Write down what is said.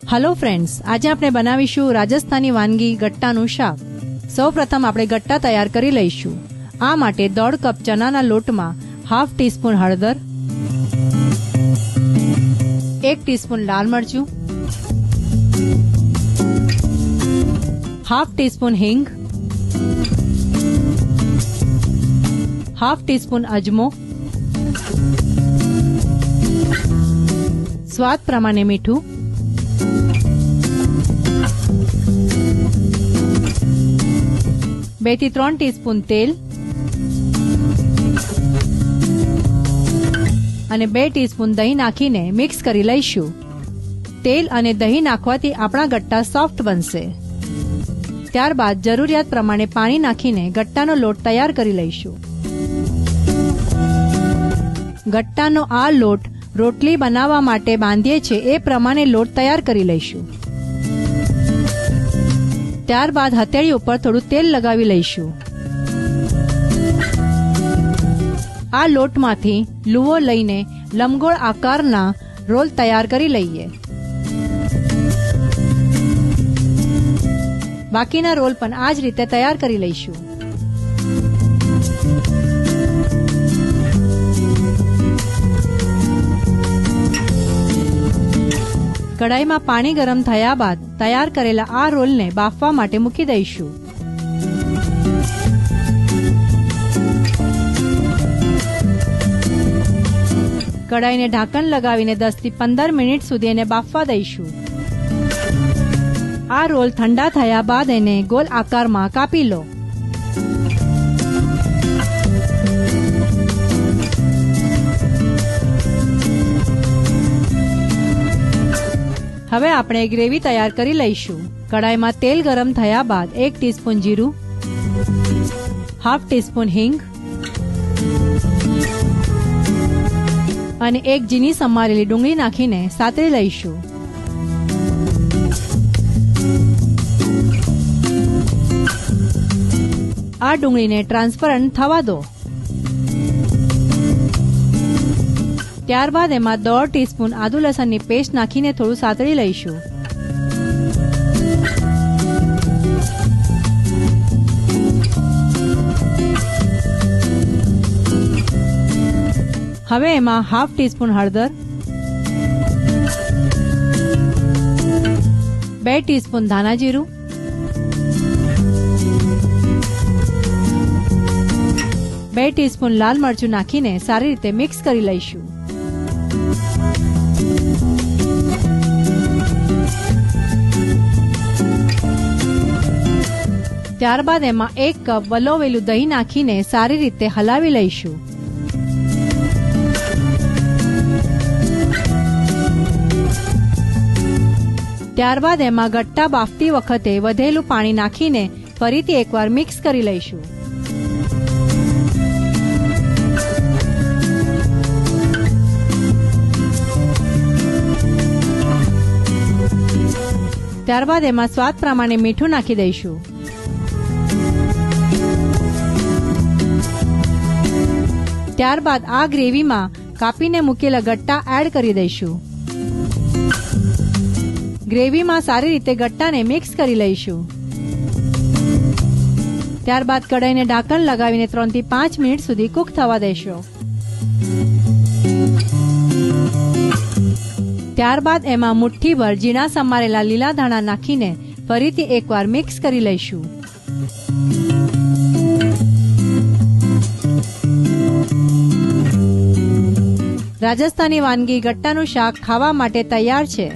Hello friends, आज આપણે બનાવીશું રાજસ્થાની વાનગી ગટ્ટાનું શાક। સૌપ્રથમ આપણે ગટ્ટા તૈયાર કરી લઈશું। આ માટે 1.5 કપ ચણાના લોટમાં હાફ ટીસ્પૂન હળદર, 1 ટીસ્પૂન લાલ મરચું, હાફ ટીસ્પૂન હિંગ, હાફ ટીસ્પૂન અજમો, સ્વાદ પ્રમાણે મીઠું, 2 થી 3 ટીસ્પૂન તેલ અને 2 ટીસ્પૂન દહીં નાખીને મિક્સ કરી લઈશું। તેલ અને દહીં નાખવાથી આપણા ગટ્ટા સોફ્ટ બનશે। ત્યારબાદ જરૂરિયાત પ્રમાણે પાણી નાખીને ગટ્ટાનો લોટ તૈયાર કરી લઈશું। ગટ્ટાનો આ લોટ રોટલી બનાવવા માટે બાંધીએ છીએ એ પ્રમાણે લોટ તૈયાર કરી લઈશું। ત્યારબાદ હથેળી ઉપર થોડું તેલ લગાવી લઈશું। આ લોટમાંથી લુવો લઈને લંબગોળ આકારના રોલ તૈયાર કરી લઈએ। બાકીના રોલ પણ આ જ રીતે તૈયાર કરી લઈશું। કડાઈમાં પાણી ગરમ થયા બાદ તૈયાર કરેલા આ રોલને બાફવા માટે મૂકી દઈશું। કડાઈને ઢાંકણ લગાવીને 10 થી 15 મિનિટ સુધી એને બાફવા દઈશું। આ રોલ ઠંડા થયા બાદ એને ગોલ આકારમાં કાપી લો। હવે આપણે ગ્રેવી તૈયાર કરી લઈશું। કડાઈમાં તેલ ગરમ થયા બાદ 1 ટીસ્પૂન જીરું, હાફ ટીસ્પૂન હિંગ અને 1 ઝીણી સમારેલી ડુંગળી નાખીને સાતળી લઈશું। આ ડુંગળીને ટ્રાન્સપરન્ટ થવા દો। ત્યારબાદ એમાં 1/2 ટીસ્પૂન આદુ લસણની પેસ્ટ નાખીને થોડું સાતળી લઈશું। હવે એમાં હાફ ટીસ્પૂન હળદર, 2 ટીસ્પૂન ધાણા જીરું, 2 ટીસ્પૂન લાલ મરચું નાખીને સારી રીતે મિક્સ કરી લઈશું। ત્યારબાદ એમાં 1 કપ વલોવેલું દહીં નાખીને સારી રીતે હલાવી લઈશું। ત્યારબાદ એમાં ગટ્ટા બાફતી વખતે વધેલું પાણી નાખીને ફરીથી એકવાર મિક્સ કરી લઈશું। ત્યારબાદ એમાં સ્વાદ પ્રમાણે મીઠું નાખી દઈશું। ત્યારબાદ આ ગ્રેવીમાં કાપીને મૂકેલા ગટ્ટા એડ કરી દઈશું। ગ્રેવીમાં સારી રીતે ગટ્ટાને મિક્સ કરી લઈશું। ત્યારબાદ કઢાઈને ઢાંકણ લગાવીને 3 થી 5 મિનિટ સુધી કૂક થવા દેશો। ત્યારબાદ એમાં મુઠ્ઠીભર ઝીણા સમારેલા લીલા ધાણા નાખીને ફરીથી એકવાર મિક્સ કરી લઈશું। રાજસ્થાની વાનગી ગટ્ટાનું શાક ખાવા માટે તૈયાર છે।